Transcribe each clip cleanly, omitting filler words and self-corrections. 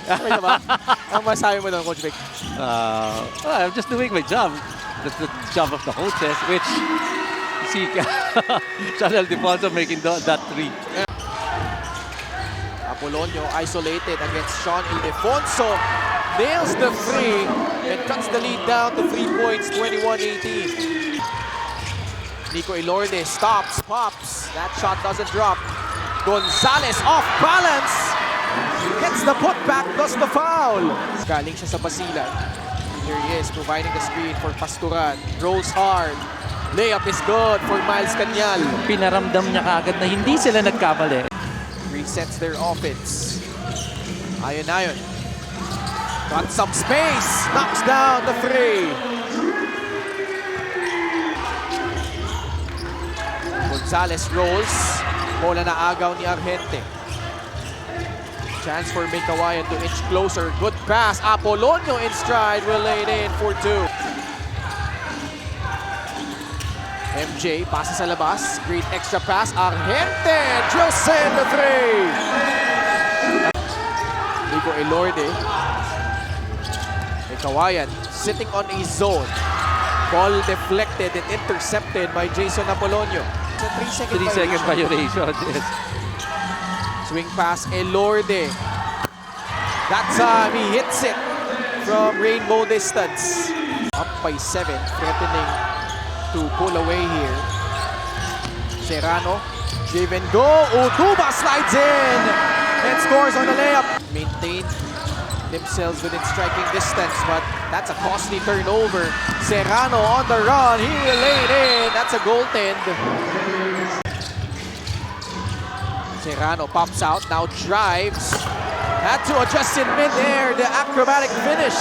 Okay naman. Ang masabi mo doon, Coach Vic? Well, I'm just doing my job. That's the job of the coaches, which you see Chanel Defonso making that three. Apolonio isolated against Sean Ildefonso. Nails the three and cuts the lead down to 3 points, 21-18. Nico Elorde stops, pops. That shot doesn't drop. Gonzalez off balance. Gets the putback, does the foul. Galing siya sa Basilan. Here he is, providing the screen for Pasturan. Rolls hard. Layup is good for Miles Cañal. Pinaramdam niya kaagad na hindi sila nagkamali. Resets their offense. Ayon. Got some space. Knocks down the three. Gonzalez rolls. Bola na agaw ni Argente. Chance for Mikawayan to inch closer. Good pass. Apolonio in stride. Will lay it in for 2. MJ, pasa sa labas. Great extra pass. Argente drills in the three. Nico Elorde. Mikawayan sitting on a zone. Ball deflected and intercepted by Jason Apolonio. 3-second 3-second violation. Yes. Swing pass, Elorde. That time, he hits it from rainbow distance. Up by 7, threatening to pull away here. Serrano, give and go. Utuba slides in and scores on a layup. Maintained themselves within striking distance, but that's a costly turnover. Serrano on the run, he will lay it in. That's a goaltend. Serrano pops out, now drives. Had to adjust in mid-air, the acrobatic finish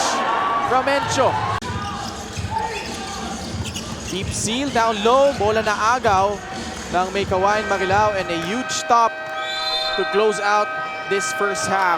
from Encho. Deep seal down low, bola na agaw ng Mikawayan Marilao and a huge stop to close out this first half.